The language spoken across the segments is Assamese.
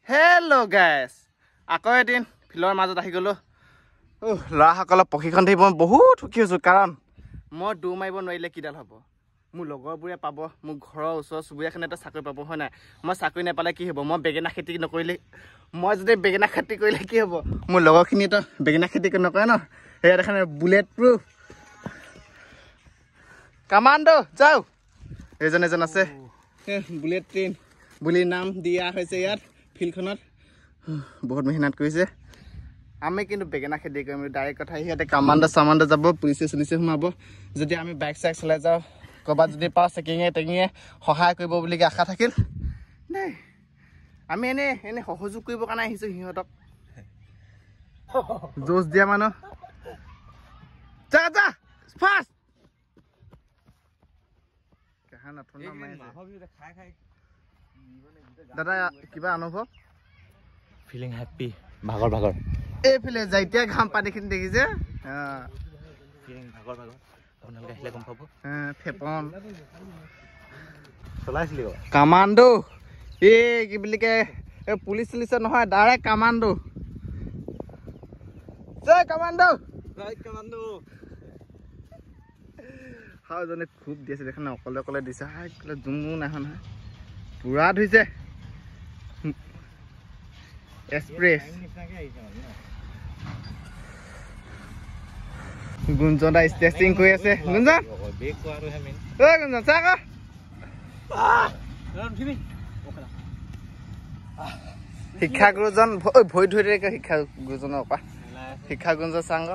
হেল্ল' গাইছ আকৌ এদিন ফিল্ডৰ মাজত আহি গ'লোঁ ল'ৰাসকলক প্ৰশিক্ষণ দি মই বহুত সুখী হৈছোঁ কাৰণ মই দৌৰ মাৰিব নোৱাৰিলে কিডাল হ'ব মোৰ লগৰবোৰে পাব মোৰ ঘৰৰ ওচৰ চুবুৰীয়াখিনি এটা চাকৰি পাব হয় নাই মই চাকৰি নাপালে কি হ'ব মই বেঙেনা খেতি নকৰিলে মই যদি বেঙেনা খেতি কৰিলে কি হ'ব মোৰ লগৰখিনিতো বেঙেনা খেতি নকৰে ন সেয়া দেখা নাই বুলেট প্ৰুফ কামাণ্ডো যাওঁ এজন আছে বুলেট ট্ৰেইন বুলি নাম দিয়া হৈছে ইয়াত ফিল্ডখনত বহুত মেহনত কৰিছে আমি কিন্তু বেঙেনা খেতি কৰিম ডাইৰেক্ট কথা সিহঁতে কামাণ্ডো যাব পুলিচে চুলিচে সোমাব যদি আমি বাইক চাইক চলাই যাওঁ ক'ৰবাত যদি পাওঁ চেকিঙে টেঙিয়ে সহায় কৰিব বুলি আশা থাকিল দেই আমি এনে সহযোগ কৰিবৰ কাৰণে আহিছোঁ সিহঁতক জোচ দিয়া মানুহ যা ফাষ্ট দাদা কিবা অনুভৱ ফিলিং হ্যাপি ভাগৰ এইফালে যাইতিয়া ঘাম পানীখিনি দেখিছে ফিলিং ভাগৰ আপোনালোকে আহিলে গম পাব ফেপন চলাইছিলি কামাণ্ডো এই কি বুলি কয় এই পুলিচ চুলিচৰ নহয় ডাইৰেক্ট কামাণ্ডো জয় কামাণ্ডো হাওজনে খুব দিছে দেখা না অকলে দিছে জুমু নাই নহয় পুৰা ধুইছে এক্সপ্ৰেছ গুঞ্জন দা ষ্টেচিং কৰি আছে গুঞ্জন চা কা শিক্ষাগুৰুজন ভৰি ধৰি থাকে শিক্ষাগুৰুজনৰ পৰা শিক্ষাগুৰুজন চাংগ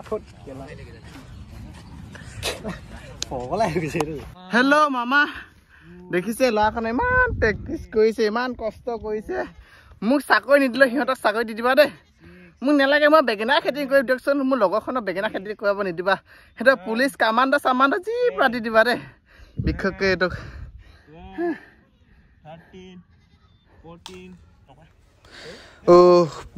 হেল্ল' মামা দেখিছে ল'ৰাখনে ইমান প্ৰেক্টিচ কৰিছে ইমান কষ্ট কৰিছে মোক চাকৰি নিদিলে সিহঁতক চাকৰি দি দিবা দেই মোক নালাগে মই বেঙেনা খেতি কৰি দিয়কচোন মোৰ লগৰখনক বেঙেনা খেতি কৰিব নিদিবা সিহঁতৰ পুলিচ কামাণ্ডো যি পৰা দি দিবা দেই বিশেষকৈ এইটো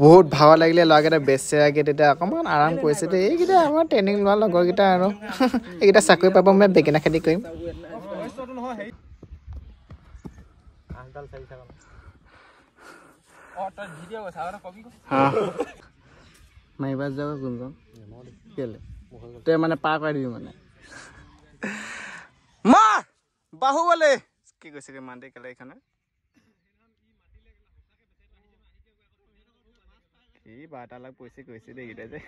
বহুত ভাগৰ লাগিলে ল'ৰাকেইটা বেচেৰাকে তেতিয়া অকণমান আৰাম কৰিছে দেই এইকেইটা আমাৰ ট্ৰেইনিং লোৱা লগৰকেইটা আৰু এইকেইটা চাকৰি পাব মই বেঙেনা খেতি কৰিম মাৰিবা যাব কোনজন কেলে তই মানে পাৰ কৰাই দিবি মানে মা বাহু বোলে কি কৈছে কি মান্তি কেলে এইখনে কি বাৰটা লাখ পইচা কৈছে দেই এইকেইটা যে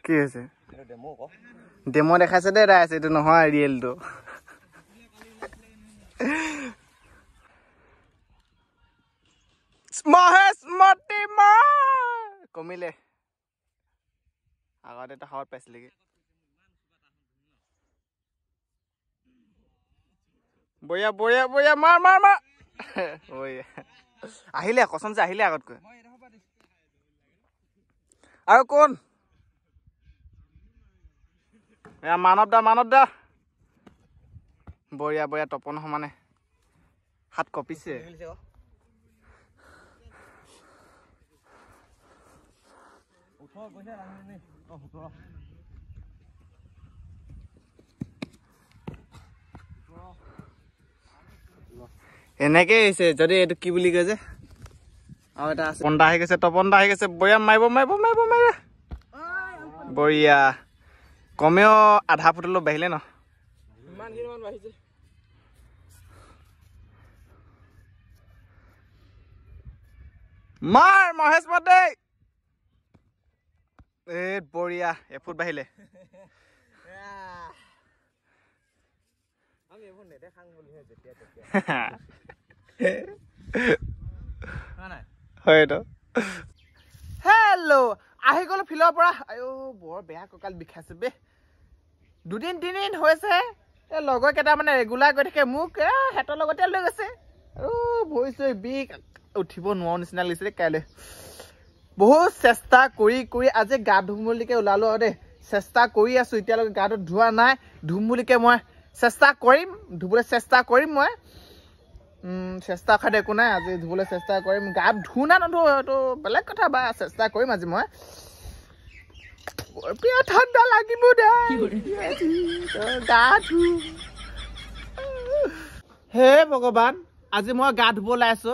কি হৈছে ডেমো দেখাইছে দেই ৰাইজ এইটো নহয় ৰিয়েলটো মহেশ মতিমা কমিলে আগতে এটা হাৱত পাইছিলেগে বয়া মাৰ আহিলে কচম যে আহিলে আগতকৈ আৰু কোন মানৱ দা বঢ়িয়া তপন সমানে হাত কঁপিছে এনেকে হৈছে যদি এইটো কি বুলি কয় যে আৰু এটা আছে পন্দা আহি গৈছে তপন দা আহি গৈছে বঢ়িয়া মাৰিব বঢ়িয়া কমেও আধা ফুটলৈ বাঢ়িলে ন মাৰ মহেশ মতে বঢ়িয়া এফুট বাঢ়িলে হয়তো হেল্ল' আহি গ'লো ফিল্ডৰ পৰা আয়ো বৰ বেয়া কঁকাল বিষাইছে বে দুদিন তিনিদিন হৈছে এই লগৰ কেইটা মানে ৰেগুলাৰ গৈ থাকে মোক হেঁতৰ লগতে লৈ গৈছে আৰু ভৰি চৰি বিষ উঠিব নোৱাৰো নিচিনা লাগিছে দেই কাইলৈ বহুত চেষ্টা কৰি আজি গা ধুম বুলিকে ওলালো আৰু দেই চেষ্টা কৰি আছো এতিয়ালৈকে গাটো ধোৱা নাই ধুম বুলিকে মই চেষ্টা কৰিম ধুবলৈ চেষ্টা কৰিম মই চেষ্টা খাই একো নাই আজি ধুবলৈ চেষ্টা কৰিম গা ধু না নধু এইটো বেলেগ কথা বা চেষ্টা কৰিম আজি মই বিয়া ঠাণ্ডা লাগিব দে গা ধু হে ভগৱান আজি মই গা ধুব ওলাইছো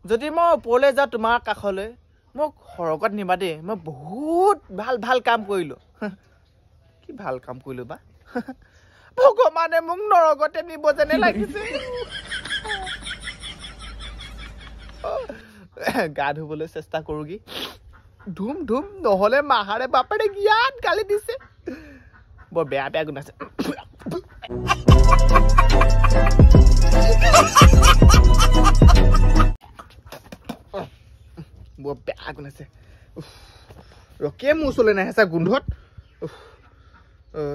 যদি মই ওপৰলৈ যাওঁ তোমাৰ কাষলৈ মোক সৰগত নিবা দেই মই বহুত ভাল ভাল কাম কৰিলো কি ভাল কাম কৰিলো বা ভগৱানে মোক নৰগতে নিব যেনে লাগিছে গা ধুবলৈ চেষ্টা কৰোগি ধুম ধুম নহলে মাহাৰে বাপেৰে জ্ঞান গালি দিছে বৰ বেয়া বেয়া গুণ আছে বৰ বেয়া গুণ আছে ৰকে মোৰ ওচৰলৈ নাহে গোন্ধত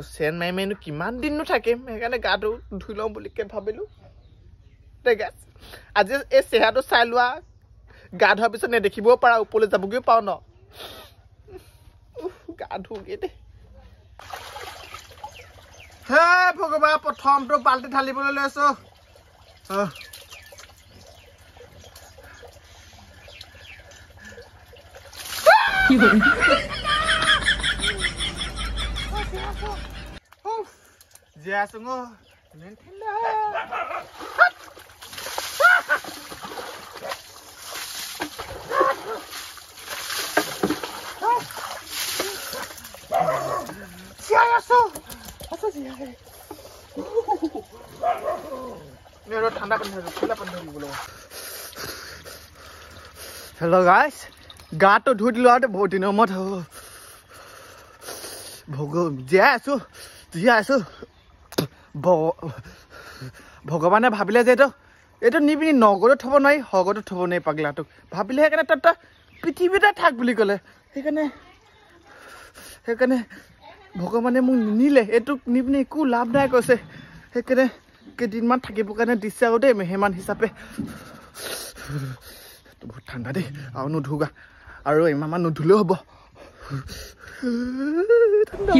চেন মাৰি মাৰিনো কিমান দিননো থাকিম সেইকাৰণে গাটো ধুই লওঁ বুলি ভাবিলো আজি এই চেহেৰাটো চাই লোৱা গা ধোৱাৰ পিছত নেদেখিবও পাৰা ওপৰলৈ যাবগৈও পাওঁ ন গা ধুগে দেই হে ভগৱান প্ৰথমটো বাল্টি ঢালিবলৈ লৈছো জীয়াই আছো ঠাণ্ডা পানী হেল্ল' গাইছ গাটো ধুই দিলো আৰু বহুত দিনৰ মূৰত জীয়াই আছো ভগৱানে ভাবিলে যে এইটো নিপিনি নগৰত থব নোৱাৰি সগতো থব নোৱাৰি পাগলাটোক ভাবিলে সেইকাৰণে তই পৃথিৱীতে থাক বুলি ক'লে সেইকাৰণে ভগৱানে মোক নিনিলে এইটোক নিপিনি একো লাভ নাই কৈছে সেইকাৰণে কেইদিনমান থাকিবৰ কাৰণে দিছে আৰু দেই মেহমান হিচাপে বহুত ঠাণ্ডা দেই আৰু নুধুগা আৰু ইমান নুধুলেও হ'ব ঠাণ্ডা